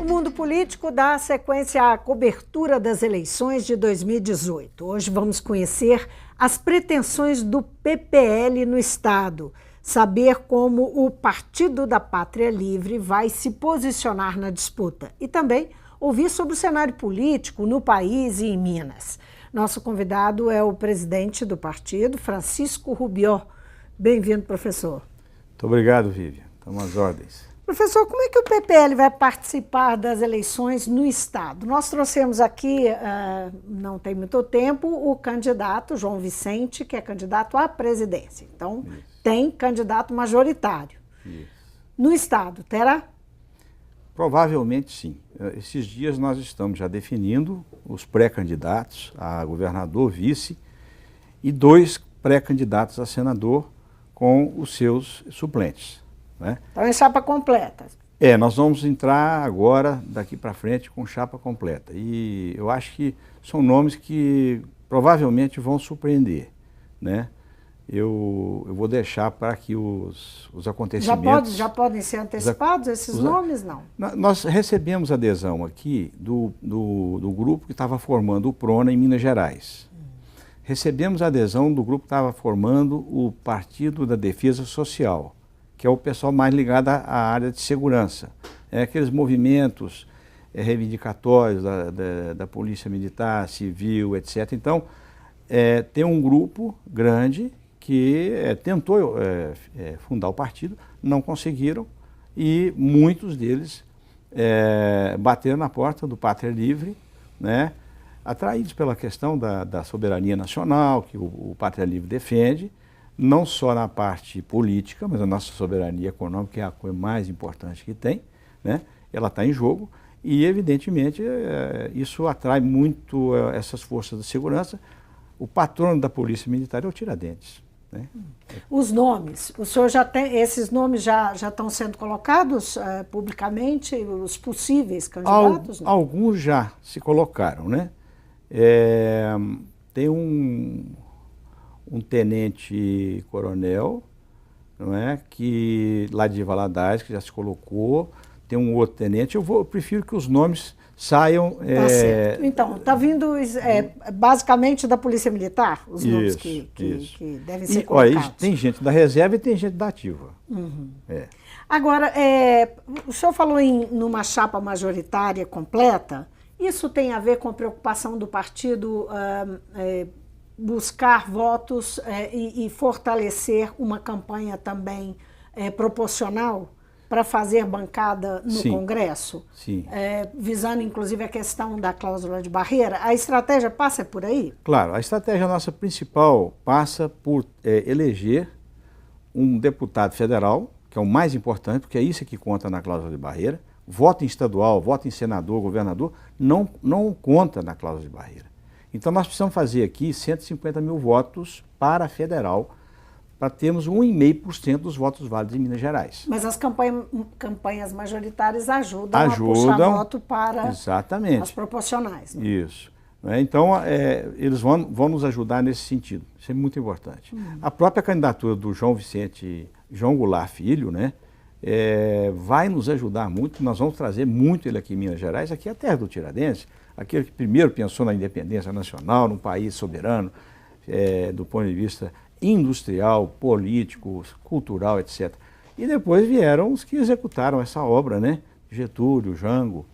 Mundo Político dá sequência à cobertura das eleições de 2018. Hoje vamos conhecer as pretensões do PPL no Estado, saber como o Partido da Pátria Livre vai se posicionar na disputa e também ouvir sobre o cenário político no país e em Minas. Nosso convidado é o presidente do partido, Francisco Rubió. Bem-vindo, professor. Muito obrigado, Vivian. Estamos às ordens. Professor, como é que o PPL vai participar das eleições no Estado? Nós trouxemos aqui, não tem muito tempo, o candidato João Vicente, que é candidato à presidência. Então, tem candidato majoritário. Isso. No Estado, terá? Provavelmente sim. Esses dias nós estamos já definindo os pré-candidatos a governador, vice, e 2 pré-candidatos a senador com os seus suplentes. Né? Então é chapa completa. Nós vamos entrar agora, daqui para frente, com chapa completa. E eu acho que são nomes que provavelmente vão surpreender, né? Eu vou deixar para que os acontecimentos... Já podem ser antecipados esses nomes, não? Nós recebemos adesão aqui do grupo que estava formando o PRONA em Minas Gerais. Recebemos adesão do grupo que estava formando o Partido da Defesa Social, que é o pessoal mais ligado à área de segurança. Aqueles movimentos reivindicatórios da Polícia Militar, Civil, etc. Então, tem um grupo grande que tentou fundar o partido, não conseguiram, e muitos deles bateram na porta do Pátria Livre, né, atraídos pela questão da soberania nacional, que o Pátria Livre defende, não só na parte política, mas a nossa soberania econômica é a coisa mais importante que tem, né? Ela está em jogo e, evidentemente, isso atrai muito essas forças de segurança. O patrono da Polícia Militar é o Tiradentes. Né? Os nomes, o senhor já tem, esses nomes já estão sendo colocados publicamente, os possíveis candidatos? Alguns já se colocaram, né? Tem um tenente-coronel, não é, que lá de Valadares, que já se colocou, tem um outro tenente. Eu prefiro que os nomes saiam... Tá certo. Então, está vindo basicamente da Polícia Militar, os nomes que devem ser colocados. Olha, tem gente da reserva e tem gente da ativa. Uhum. Agora, o senhor falou numa chapa majoritária completa. Isso tem a ver com a preocupação do partido buscar votos e fortalecer uma campanha também proporcional para fazer bancada no Congresso? Sim. Visando inclusive a questão da cláusula de barreira. A estratégia passa por aí? Claro, a estratégia nossa principal passa por eleger um deputado federal, que é o mais importante, porque é isso que conta na cláusula de barreira. Voto em estadual, voto em senador, governador, não conta na cláusula de barreira. Então nós precisamos fazer aqui 150 mil votos para a federal, para termos 1,5% dos votos válidos em Minas Gerais. Mas as campanhas majoritárias ajudam a puxar voto para as proporcionais. Né? Isso. Então eles vão nos ajudar nesse sentido. Isso é muito importante. A própria candidatura do João Vicente João Goulart Filho, né, vai nos ajudar muito. Nós vamos trazer muito ele aqui em Minas Gerais, aqui é a terra do Tiradentes, aquele que primeiro pensou na independência nacional, num país soberano, do ponto de vista industrial, político, cultural, etc. E depois vieram os que executaram essa obra, né? Getúlio, Jango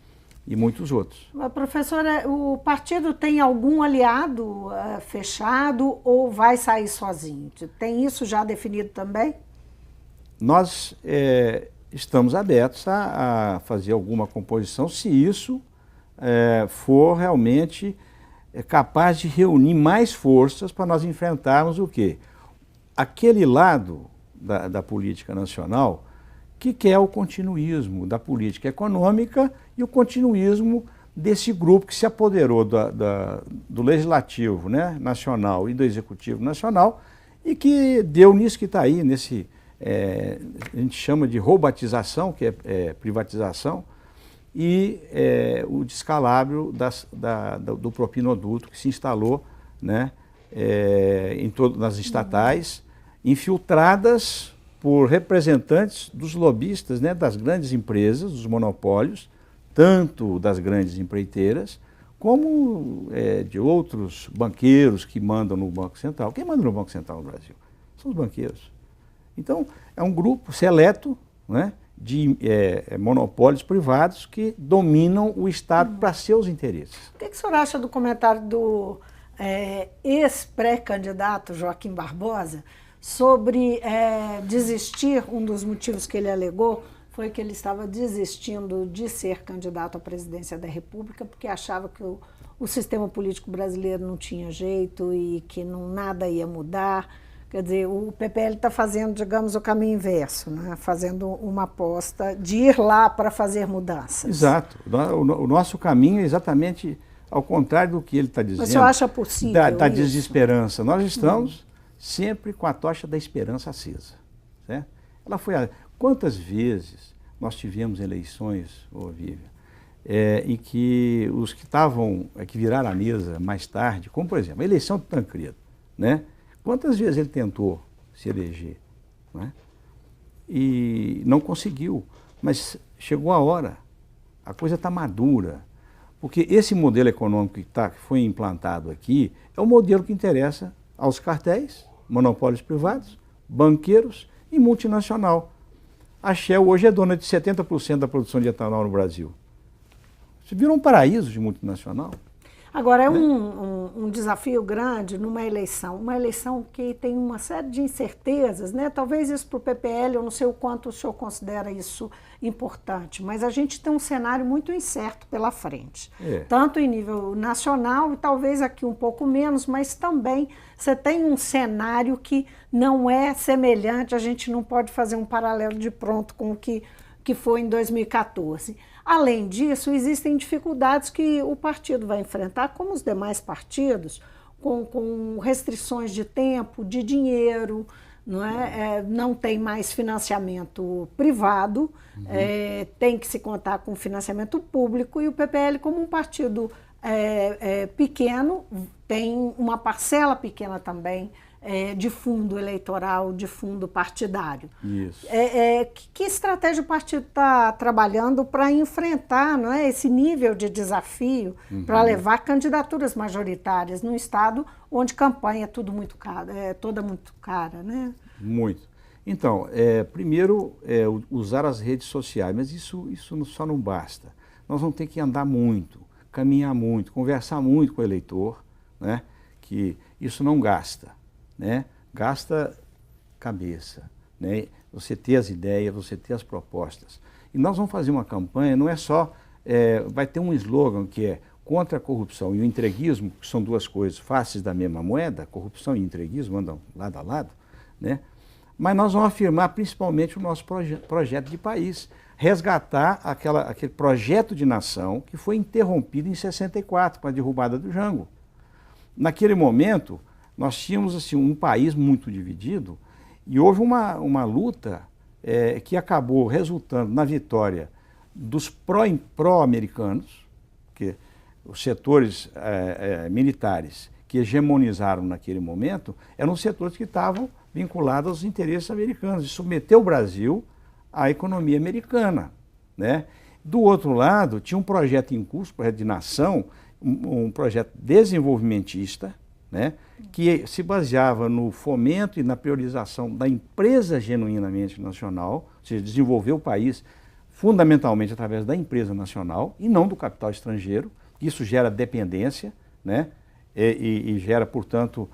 e muitos outros. Professora, o partido tem algum aliado fechado ou vai sair sozinho? Tem isso já definido também? Nós estamos abertos a fazer alguma composição, se isso for realmente capaz de reunir mais forças para nós enfrentarmos o quê? Aquele lado da política nacional que quer o continuismo da política econômica e o continuismo desse grupo que se apoderou do Legislativo, né, nacional e do Executivo nacional e que deu nisso que está aí, nesse, a gente chama de roubatização, que é privatização, e o descalabro do propinoduto que se instalou, né, nas estatais, infiltradas por representantes dos lobistas, né, das grandes empresas, dos monopólios, tanto das grandes empreiteiras, como de outros banqueiros que mandam no Banco Central. Quem manda no Banco Central no Brasil? São os banqueiros. Então, é um grupo seleto, né, de monopólios privados que dominam o Estado para seus interesses. O que o senhor acha do comentário do ex-pré-candidato Joaquim Barbosa sobre desistir? Um dos motivos que ele alegou foi que ele estava desistindo de ser candidato à presidência da República porque achava que o sistema político brasileiro não tinha jeito e que nada ia mudar. Quer dizer, o PPL está fazendo, digamos, o caminho inverso, né? Fazendo uma aposta de ir lá para fazer mudanças. Exato. O nosso caminho é exatamente ao contrário do que ele está dizendo. Mas o senhor acha possível da desesperança. Nós estamos sempre com a tocha da esperança acesa. Certo? Ela foi Quantas vezes nós tivemos eleições, Vívia, em que os que viraram a mesa mais tarde, como por exemplo a eleição do Tancredo, né? Quantas vezes ele tentou se eleger, né? E não conseguiu, mas chegou a hora, a coisa está madura, porque esse modelo econômico que foi implantado aqui é o modelo que interessa aos cartéis, monopólios privados, banqueiros e multinacional. A Shell hoje é dona de 70% da produção de etanol no Brasil. Isso virou um paraíso de multinacional. Agora, é um desafio grande uma eleição que tem uma série de incertezas, né? Talvez isso para o PPL, eu não sei o quanto o senhor considera isso importante, mas a gente tem um cenário muito incerto pela frente, tanto em nível nacional e talvez aqui um pouco menos, mas também você tem um cenário que não é semelhante, a gente não pode fazer um paralelo de pronto com o que foi em 2014. Além disso, existem dificuldades que o partido vai enfrentar, como os demais partidos, com restrições de tempo, de dinheiro, não é? Não tem mais financiamento privado, tem que se contar com financiamento público, e o PPL, como um partido pequeno, tem uma parcela pequena também de fundo eleitoral, de fundo partidário. Isso. Que estratégia o partido está trabalhando para enfrentar, não é, esse nível de desafio, para levar candidaturas majoritárias num estado onde campanha é tudo muito caro, toda muito cara, né? Muito. Então, primeiro, usar as redes sociais, mas isso só não basta. Nós vamos ter que andar muito, caminhar muito, conversar muito com o eleitor, né? Que isso não gasta. Né? Gasta cabeça, né? Você ter as ideias, você ter as propostas. E nós vamos fazer uma campanha, não é só, vai ter um slogan que é contra a corrupção e o entreguismo, que são duas coisas faces da mesma moeda, corrupção e entreguismo andam lado a lado, né? Mas nós vamos afirmar principalmente o nosso projeto de país, resgatar aquele projeto de nação que foi interrompido em 64 com a derrubada do Jango. Naquele momento, nós tínhamos assim, um país muito dividido e houve uma luta que acabou resultando na vitória dos pró-americanos, que os setores militares que hegemonizaram naquele momento eram setores que estavam vinculados aos interesses americanos, de submeter o Brasil à economia americana, né? Do outro lado, tinha um projeto em curso, projeto de nação, um projeto desenvolvimentista, né, que se baseava no fomento e na priorização da empresa genuinamente nacional, ou seja, desenvolver o país fundamentalmente através da empresa nacional e não do capital estrangeiro. Isso gera dependência, né, e gera, portanto,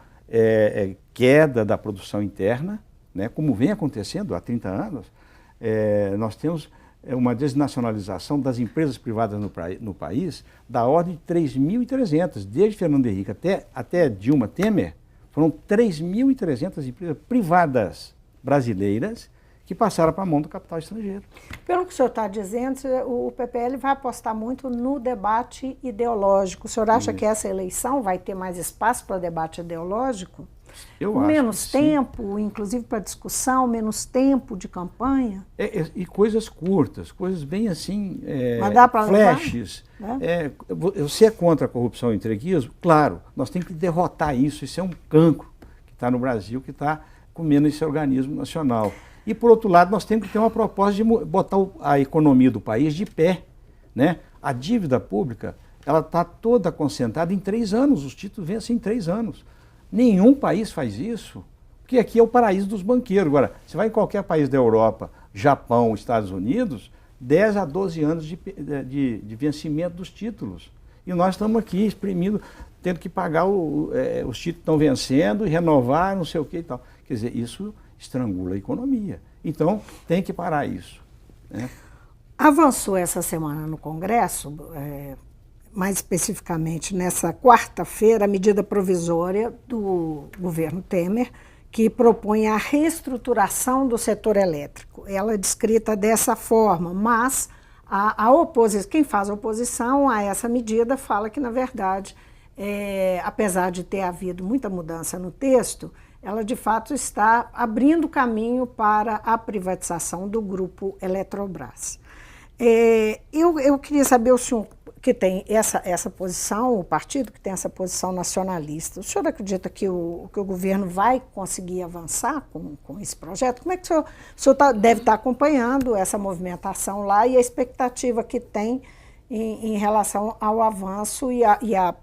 queda da produção interna, né, como vem acontecendo há 30 anos. Nós temos uma desnacionalização das empresas privadas no país da ordem de 3.300, desde Fernando Henrique até Dilma Temer, foram 3.300 empresas privadas brasileiras que passaram para a mão do capital estrangeiro. Pelo que o senhor está dizendo, o PPL vai apostar muito no debate ideológico. O senhor acha que essa eleição vai ter mais espaço para debate ideológico? Eu acho menos que tempo, sim. Inclusive para discussão, menos tempo de campanha? E coisas curtas, coisas bem assim, mas dá para flashes. Né? Você é contra a corrupção e o entreguismo? Claro, nós temos que derrotar isso. Isso é um cancro que está no Brasil, que está comendo esse organismo nacional. E, por outro lado, nós temos que ter uma proposta de botar a economia do país de pé, né? A dívida pública, ela está toda concentrada em 3 anos, os títulos vencem em 3 anos. Nenhum país faz isso, porque aqui é o paraíso dos banqueiros. Agora, você vai em qualquer país da Europa, Japão, Estados Unidos, 10 a 12 anos de vencimento dos títulos. E nós estamos aqui exprimindo, tendo que pagar, os títulos estão vencendo e renovar, não sei o que e tal. Quer dizer, isso estrangula a economia. Então, tem que parar isso, né? Avançou essa semana no Congresso, mais especificamente nessa quarta-feira, a medida provisória do governo Temer, que propõe a reestruturação do setor elétrico. Ela é descrita dessa forma, mas a oposição, quem faz oposição a essa medida fala que, na verdade, apesar de ter havido muita mudança no texto, ela de fato está abrindo caminho para a privatização do grupo Eletrobras. Eu queria saber, o senhor que tem essa posição, o partido que tem essa posição nacionalista, o senhor acredita que o governo vai conseguir avançar com esse projeto? Como é que o senhor deve estar acompanhando essa movimentação lá e a expectativa que tem em relação ao avanço e a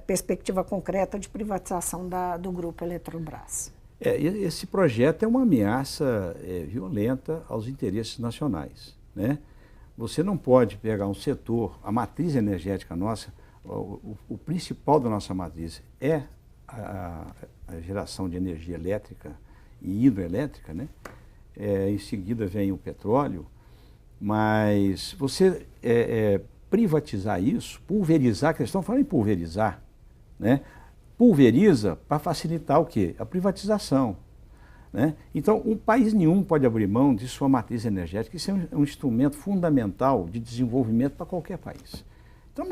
perspectiva concreta de privatização do grupo Eletrobras? Esse projeto é uma ameaça violenta aos interesses nacionais, né? Você não pode pegar um setor, a matriz energética nossa, o principal da nossa matriz é a geração de energia elétrica e hidroelétrica, né? Em seguida vem o petróleo, mas você privatizar isso, pulverizar, que eles estão falando em pulverizar, né? Pulveriza para facilitar o quê? A privatização, né? Então, um país nenhum pode abrir mão de sua matriz energética. Isso é um instrumento fundamental de desenvolvimento para qualquer país. Então,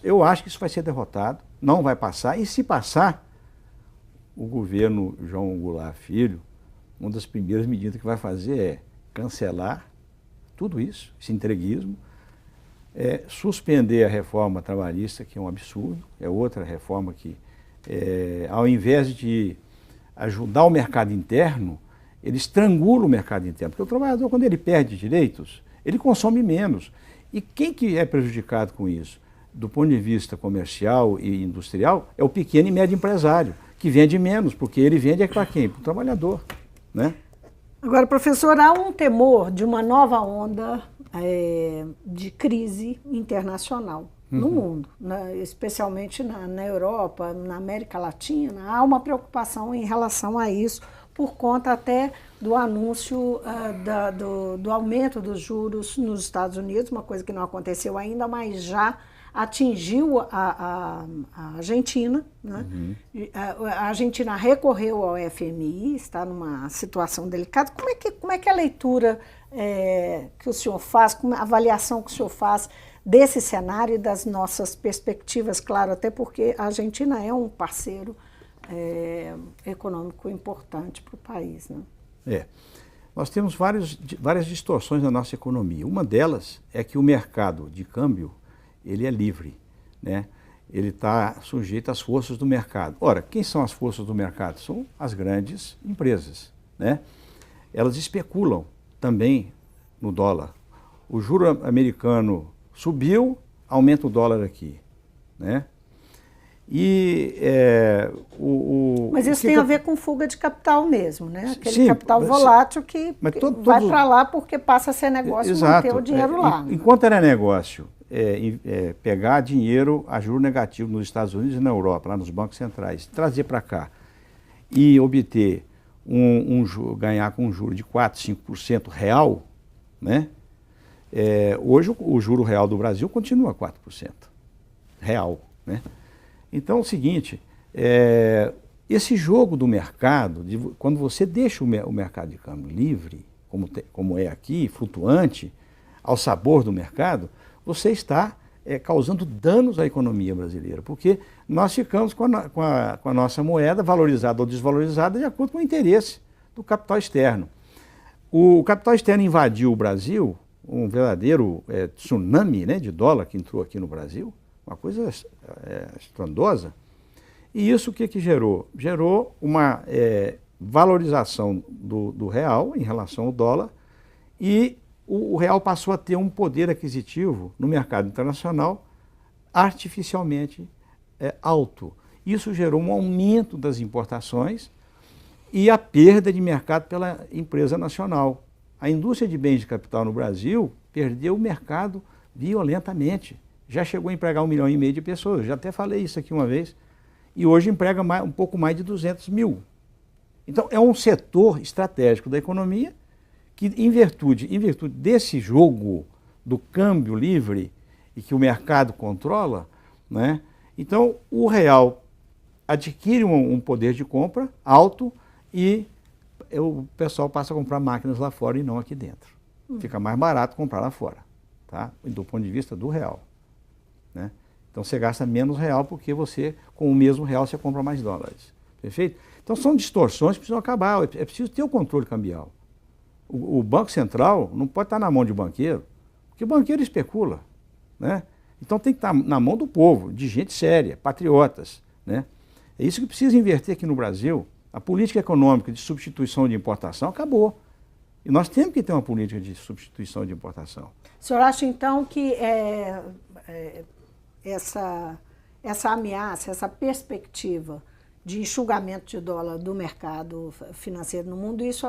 eu acho que isso vai ser derrotado, não vai passar, e se passar, o governo João Goulart Filho, uma das primeiras medidas que vai fazer é cancelar tudo isso, esse entreguismo, suspender a reforma trabalhista, que é um absurdo, é outra reforma que, ao invés de ajudar o mercado interno, ele estrangula o mercado interno, porque o trabalhador, quando ele perde direitos, ele consome menos. E quem que é prejudicado com isso? Do ponto de vista comercial e industrial, é o pequeno e médio empresário, que vende menos, porque ele vende para quem? Para o trabalhador, né? Agora, professor, há um temor de uma nova onda de crise internacional no mundo, né? Especialmente na Europa, na América Latina. Há uma preocupação em relação a isso, por conta até do anúncio do aumento dos juros nos Estados Unidos, uma coisa que não aconteceu ainda, mas já atingiu a Argentina, né? A Argentina recorreu ao FMI, está numa situação delicada. Como é que a leitura que o senhor faz, a avaliação que o senhor faz desse cenário e das nossas perspectivas, claro, até porque a Argentina é um parceiro econômico importante para o país, né? Nós temos várias distorções na nossa economia. Uma delas é que o mercado de câmbio, ele é livre, né? Ele está sujeito às forças do mercado. Ora, quem são as forças do mercado? São as grandes empresas, né? Elas especulam também no dólar. O juro americano subiu, aumenta o dólar aqui, né? E mas isso tem a ver com fuga de capital mesmo, né? Aquele capital volátil que vai para lá porque passa a ser negócio e manter o dinheiro lá. Enquanto era negócio pegar dinheiro a juro negativo nos Estados Unidos e na Europa, lá nos bancos centrais, trazer para cá e obter ganhar com um juro de 4, 5% real, né? Hoje o juro real do Brasil continua 4% real, né? Então é o seguinte, esse jogo do mercado, quando você deixa o mercado de câmbio livre, como é aqui, flutuante, ao sabor do mercado, você está causando danos à economia brasileira, porque nós ficamos com a nossa moeda valorizada ou desvalorizada de acordo com o interesse do capital externo. O capital externo invadiu o Brasil, um verdadeiro tsunami, né, de dólar que entrou aqui no Brasil, uma coisa estrondosa. E isso o que gerou? Gerou uma valorização do real em relação ao dólar e o real passou a ter um poder aquisitivo no mercado internacional artificialmente alto. Isso gerou um aumento das importações e a perda de mercado pela empresa nacional. A indústria de bens de capital no Brasil perdeu o mercado violentamente. Já chegou a empregar 1,5 milhão de pessoas, eu já até falei isso aqui uma vez, e hoje emprega um pouco mais de 200 mil. Então é um setor estratégico da economia que, em virtude desse jogo do câmbio livre e que o mercado controla, né, então o real adquire um poder de compra alto e o pessoal passa a comprar máquinas lá fora e não aqui dentro. Fica mais barato comprar lá fora, tá? Do ponto de vista do real, né? Então você gasta menos real porque você, com o mesmo real, você compra mais dólares. Perfeito? Então são distorções que precisam acabar. É preciso ter o controle cambial. O Banco Central não pode estar na mão de banqueiro, porque o banqueiro especula, né? Então tem que estar na mão do povo, de gente séria, patriotas, né? É isso que precisa inverter aqui no Brasil. A política econômica de substituição de importação acabou. E nós temos que ter uma política de substituição de importação. O senhor acha, então, que essa ameaça, essa perspectiva de enxugamento de dólar do mercado financeiro no mundo, isso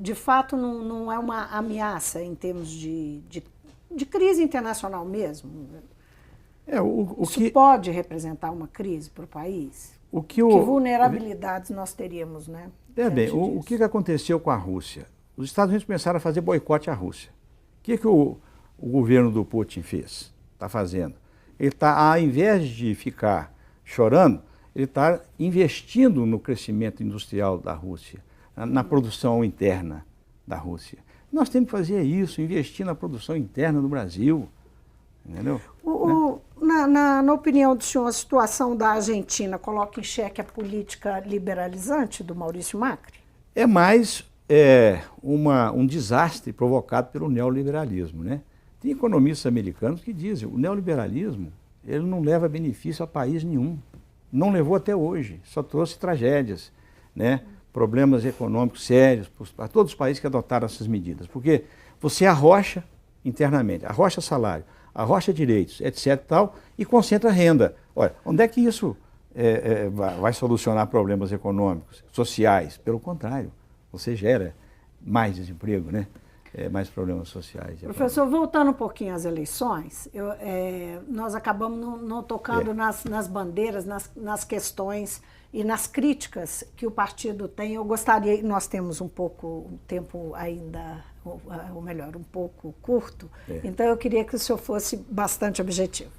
de fato não é uma ameaça em termos de crise internacional mesmo? Isso pode representar uma crise para o país? Que vulnerabilidades nós teríamos, né? O que aconteceu com a Rússia? Os Estados Unidos começaram a fazer boicote à Rússia. O que o governo do Putin fez? Está fazendo? Ele está, ao invés de ficar chorando, ele está investindo no crescimento industrial da Rússia, na produção interna da Rússia. Nós temos que fazer isso, investir na produção interna do Brasil. Entendeu? Na opinião do senhor, a situação da Argentina coloca em xeque a política liberalizante do Maurício Macri? É mais um desastre provocado pelo neoliberalismo, né? Tem economistas americanos que dizem que o neoliberalismo ele não leva benefício a país nenhum. Não levou até hoje, só trouxe tragédias, né? Problemas econômicos sérios para todos os países que adotaram essas medidas. Porque você arrocha internamente, arrocha salário, arrocha direitos, etc. e concentra renda. Olha, onde é que isso vai solucionar problemas econômicos, sociais? Pelo contrário, você gera mais desemprego, né? Mais problemas sociais. Professor, voltando um pouquinho às eleições, nós acabamos não tocando nas bandeiras, nas questões e nas críticas que o partido tem. Eu gostaria, nós temos um tempo ainda, ou melhor, um pouco curto, então eu queria que o senhor fosse bastante objetivo.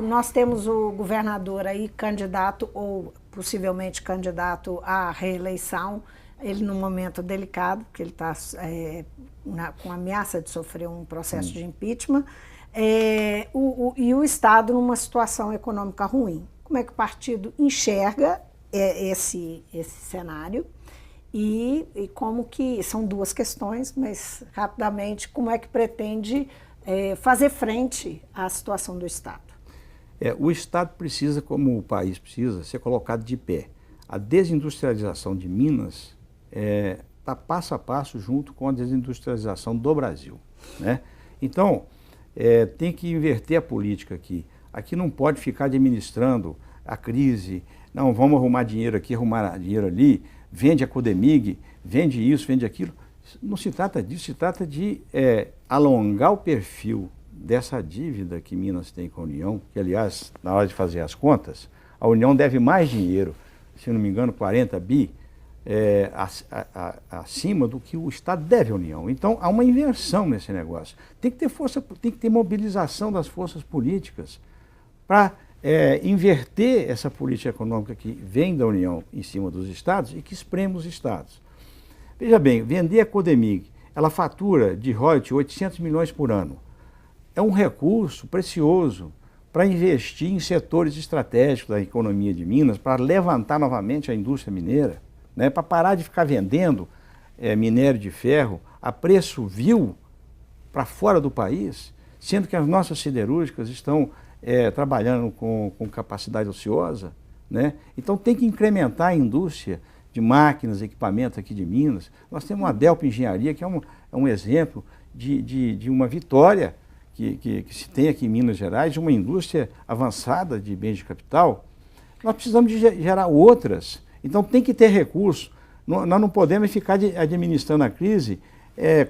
Nós temos o governador aí candidato, ou possivelmente candidato à reeleição, ele num momento delicado, porque ele está com ameaça de sofrer um processo de impeachment, e o Estado numa situação econômica ruim. Como é que o partido enxerga esse cenário e como que, são duas questões, mas rapidamente, como é que pretende fazer frente à situação do Estado? O Estado precisa, como o país precisa, ser colocado de pé. A desindustrialização de Minas está passo a passo junto com a desindustrialização do Brasil, né? Então, tem que inverter a política aqui. Aqui não pode ficar administrando a crise, não, vamos arrumar dinheiro aqui, arrumar dinheiro ali, vende a Codemig, vende isso, vende aquilo. Não se trata disso, se trata de alongar o perfil dessa dívida que Minas tem com a União, que aliás, na hora de fazer as contas, a União deve mais dinheiro, se não me engano, 40 bi, acima do que o Estado deve à União. Então, há uma inversão nesse negócio. Tem que ter força, tem que ter mobilização das forças políticas para inverter essa política econômica que vem da União em cima dos Estados e que espreme os Estados. Veja bem, vender a Codemig, ela fatura de royalties 800 milhões por ano. É um recurso precioso para investir em setores estratégicos da economia de Minas, para levantar novamente a indústria mineira, né, para parar de ficar vendendo minério de ferro a preço vil para fora do país, sendo que as nossas siderúrgicas estão trabalhando com capacidade ociosa, né? Então tem que incrementar a indústria de máquinas, equipamentos aqui de Minas. Nós temos uma Delp Engenharia, que é um exemplo de uma vitória que se tem aqui em Minas Gerais, de uma indústria avançada de bens de capital. Nós precisamos de gerar outras. Então tem que ter recurso. Nós não podemos ficar administrando a crise,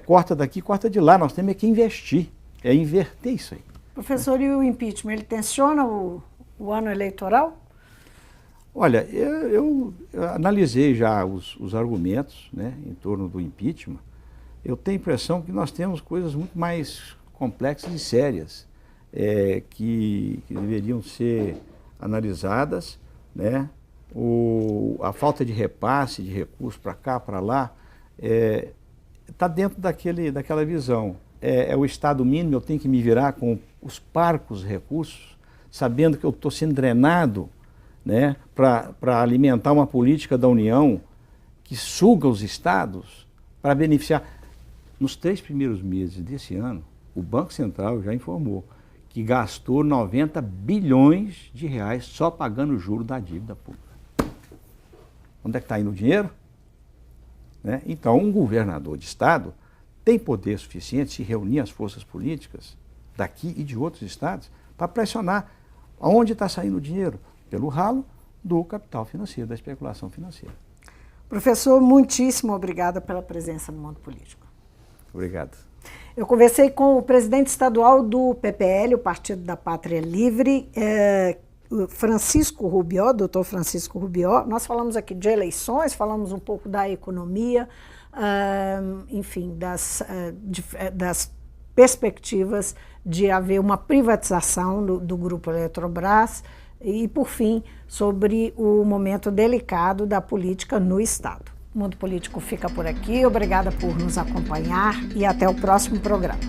corta daqui, corta de lá. Nós temos que investir, inverter isso aí. Professor, e o impeachment, ele tensiona o ano eleitoral? Olha, eu analisei já os argumentos, né, em torno do impeachment. Eu tenho a impressão que nós temos coisas muito mais complexas e sérias que deveriam ser analisadas, né? A falta de repasse de recursos para cá, para lá, está dentro daquela visão. É o Estado mínimo, eu tenho que me virar com os parcos recursos, sabendo que eu estou sendo drenado, né, para alimentar uma política da União que suga os estados para beneficiar. Nos 3 primeiros meses desse ano, o Banco Central já informou que gastou 90 bilhões de reais só pagando o juro da dívida pública. Onde é que está indo o dinheiro? Né? Então, um governador de estado tem poder suficiente se reunir as forças políticas daqui e de outros estados para pressionar aonde está saindo o dinheiro. Pelo ralo do capital financeiro, da especulação financeira. Professor, muitíssimo obrigada pela presença no Mundo Político. Obrigado. Eu conversei com o presidente estadual do PPL, o Partido da Pátria Livre, Francisco Rubió, doutor Francisco Rubió. Nós falamos aqui de eleições, falamos um pouco da economia, enfim, das perspectivas de haver uma privatização do Grupo Eletrobras e, por fim, sobre o momento delicado da política no Estado. O Mundo Político fica por aqui. Obrigada por nos acompanhar e até o próximo programa.